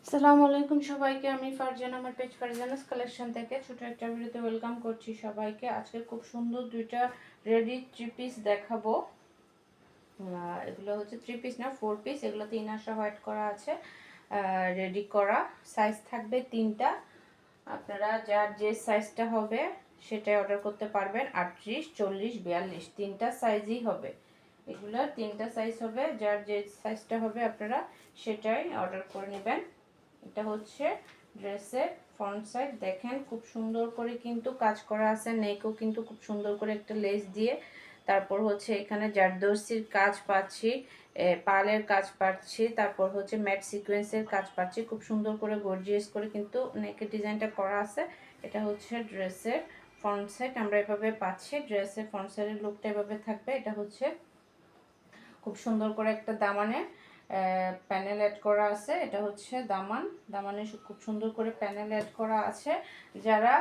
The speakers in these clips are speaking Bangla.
আসসালামু আলাইকুম সবাইকে। আমি ফারজানা, আমার পেজ ফারজানাস কালেকশন থেকে ছোট একটা ভিডিওতে ওয়েলকাম করছি সবাইকে। আজকে খুব সুন্দর দুইটা রেডি থ্রি পিস দেখাবো। এগুলো হচ্ছে থ্রি পিস না, ফোর পিস। এগুলোতে ইনার সহ অ্যাড করা আছে, রেডি করা। সাইজ থাকবে তিনটা। আপনারা যার যে সাইজটা হবে সেটাই অর্ডার করতে পারবেন। 38, 40, 42 তিনটা সাইজই হবে। এগুলোর তিনটা সাইজ হবে, যার যে সাইজটা হবে আপনারা সেটাই অর্ডার করে নেবেন। এটা হচ্ছে ড্রেসের ফ্রন্ট সাইড। দেখেন খুব সুন্দর করে কিন্তু কাজ করা আছে। নেকও কিন্তু খুব সুন্দর করে একটা লেস দিয়ে, তারপর হচ্ছে এখানে জারদৌসির কাজ পাচ্ছি, পালের কাজ পাচ্ছি, তারপর হচ্ছে ম্যাট সিকোয়েন্সের কাজ পাচ্ছি। খুব সুন্দর করে গর্জিয়াস করে কিন্তু নেকের ডিজাইনটা করা আছে। এটা হচ্ছে ড্রেসের ফ্রন্ট সাইড আমরা এভাবে পাচ্ছি। ড্রেসের ফ্রন্ট সাইডের লুকটা এভাবে থাকবে। এটা হচ্ছে খুব সুন্দর করে একটা দামানে প্যানেল অ্যাড করা আছে। এটা হচ্ছে দামানে খুব সুন্দর করে প্যানেল অ্যাড করা আছে। যারা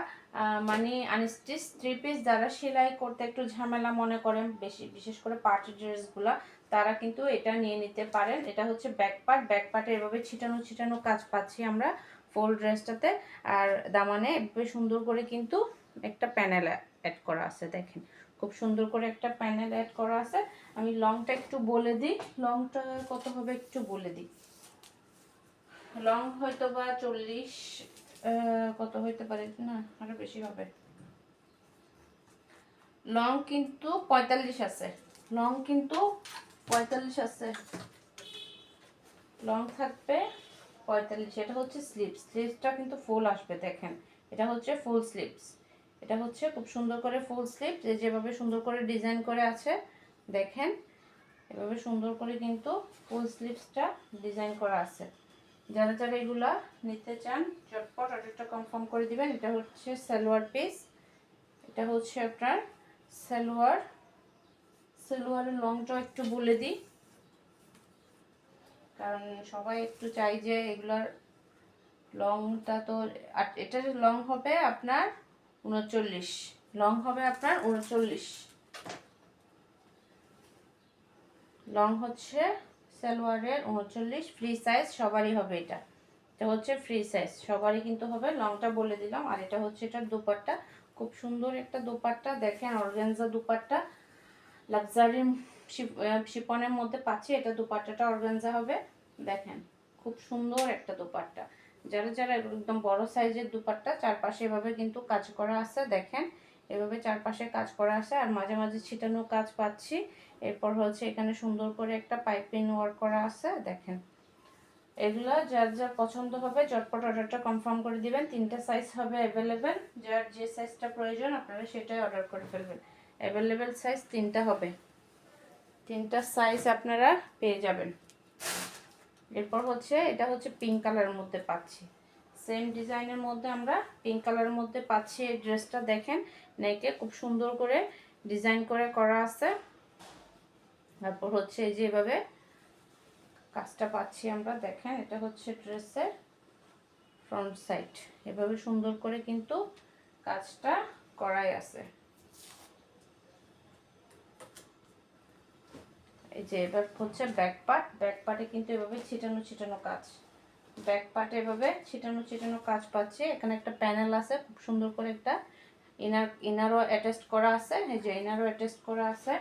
মানে আনস্টিচ থ্রি পিস যারা সেলাই করতে একটু ঝামেলা মনে করেন, বিশেষ করে পার্টি ড্রেসগুলা, তারা কিন্তু এটা নিয়ে নিতে পারেন। এটা হচ্ছে ব্যাক পার্টে এভাবে ছিটানো ছিটানো কাজ পাচ্ছি আমরা ফুল ড্রেসটাতে। আর দামানে এভাবে সুন্দর করে কিন্তু একটা প্যানেল অ্যাড করা আছে। দেখেন খুব সুন্দর করে একটা প্যানেল অ্যাড করা আছে। আমি লংটা একটু বলে দিই, লংটা কত হবে একটু বলে দিই। লং হয়তো বা 40, কত হইতে পারে, না আরো বেশি হবে। লং কিন্তু 45 আছে, লং কিন্তু 45 আছে, লং থাকবে 45। এটা হচ্ছে স্লিভসটা কিন্তু ফুল আসবে। দেখেন এটা হচ্ছে ফুল স্লিভস। এটা হচ্ছে খুব সুন্দর করে ফুল স্লিভস, যেভাবে সুন্দর করে ডিজাইন করে আছে দেখেন, এভাবে সুন্দর করে কিন্তু ফুল স্লিভসটা ডিজাইন করা আছে। যারা যারা এগুলা নিতে চান চটপট অর্ডারটা কনফার্ম করে দিবেন। এটা হচ্ছে সালোয়ার পিস। এটা হচ্ছে আপনার সালোয়ারের লংটা একটু বলে দিই, কারণ সবাই একটু চাই যে এগুলার লংটা। তো এটার লং হবে আপনার 39, লং হবে আপনার 39, লং হচ্ছে সালোয়ারের 39। ফ্রি সাইজ সবারই হবে। এটা হচ্ছে ফ্রি সাইজ সবারই কিন্তু হবে। লংটা বলে দিলাম। আর এটা হচ্ছে এটার দোপাট্টা, খুব সুন্দর একটা দোপাট্টা। দেখেন অর্গানজা দোপাট্টা, লাক্সারি শিপনের মধ্যে পাচ্ছি। এটা দোপাট্টাটা অর্গানজা হবে। দেখেন খুব সুন্দর একটা দোপাট্টা। যারা যারা একদম বড় সাইজের দোপাট্টা, চারপাশে এভাবে কিন্তু কাজ করা আছে। দেখেন এভাবে চারপাশে কাজ করা আছে, আর মাঝে মাঝে ছিটানো কাজ পাচ্ছি। এরপর হচ্ছে এখানে সুন্দর করে একটা পাইপিং ওয়ার্ক করা আছে। দেখেন এগুলো যার যার পছন্দ হবে চটপট অর্ডারটা কনফার্ম করে দিবেন। তিনটা সাইজ হবে অ্যাভেলেবেল, যার যে সাইজটা প্রয়োজন আপনারা সেটাই অর্ডার করে ফেলবেন। অ্যাভেলেবেল সাইজ তিনটা হবে, তিনটা সাইজ আপনারা পেয়ে যাবেন। এরপর হচ্ছে এটা হচ্ছে পিঙ্ক কালারের মধ্যে পাচ্ছি, সেম ডিজাইনের মধ্যে আমরা পিঙ্ক কালারের মধ্যে পাচ্ছি। এই ড্রেসটা দেখেন নেকে খুব সুন্দর করে ডিজাইন করে করা আছে। তারপর হচ্ছে এই যে এভাবে কাজটা পাচ্ছি আমরা। দেখেন এটা হচ্ছে ড্রেসের ফ্রন্ট সাইড, এভাবে সুন্দর করে কিন্তু কাজটা করাই আছে। এই যে এবার হচ্ছে ব্যাক পার্টে কিন্তু এভাবে ছিটানো ছিটানো কাজ, ব্যাক পার্টে এভাবে ছিটানো ছিটানো কাজ পাচ্ছে। এখানে একটা প্যানেল আছে, খুব সুন্দর করে একটা ইনারও অ্যাটাচ করা আছে। এই যে ইনারও অ্যাটাচ করা আছে।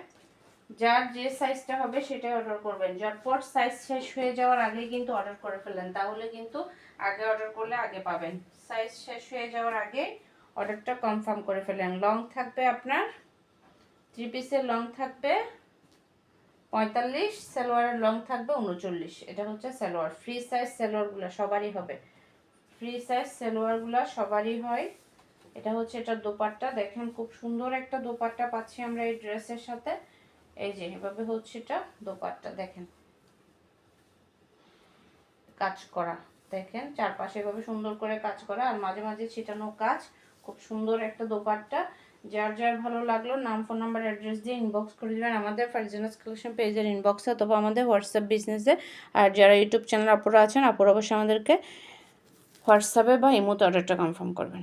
যার যে সাইজটা হবে সেটাই অর্ডার করবেন। ঝটপট সাইজ শেষ হয়ে যাওয়ার আগে কিন্তু অর্ডার করে ফেলেন, তাহলে কিন্তু আগে অর্ডার করলে আগে পাবেন। সাইজ শেষ হয়ে যাওয়ার আগে অর্ডারটা কনফার্ম করে ফেলেন। লং থাকবে আপনার থ্রি পিসের লং থাকবে 45, সালোয়ারের লং থাকবে 39। এটা হচ্ছে সালোয়ার। ফ্রি সাইজ সালোয়ারগুলো সবারই হবে, ফ্রি সাইজ সালোয়ারগুলো সবারই হয়। এটা হচ্ছে এটার দোপাট্টা। দেখেন খুব সুন্দর একটা দোপাট্টা পাচ্ছি আমরা এই ড্রেসের সাথে। এই যে এভাবে হচ্ছে এটা দোপাট্টা। দেখেন কাজ করা, দেখেন চারপাশে এভাবে সুন্দর করে কাজ করা, আর মাঝে মাঝে ছিটানো কাজ। খুব সুন্দর একটা দোপাট্টা। যার যার ভালো লাগলো নাম, ফোন নাম্বার, অ্যাড্রেস দিয়ে ইনবক্স করে দেবেন আমাদের ফারজানাস কালেকশন পেজের ইনবক্সে অথবা আমাদের হোয়াটসঅ্যাপ বিজনেসে। আর যারা ইউটিউব চ্যানেল আপুরা আছেন, আপুরা অবশ্যই আমাদেরকে হোয়াটসঅ্যাপে বা ইমোতে অর্ডারটা কনফার্ম করবেন।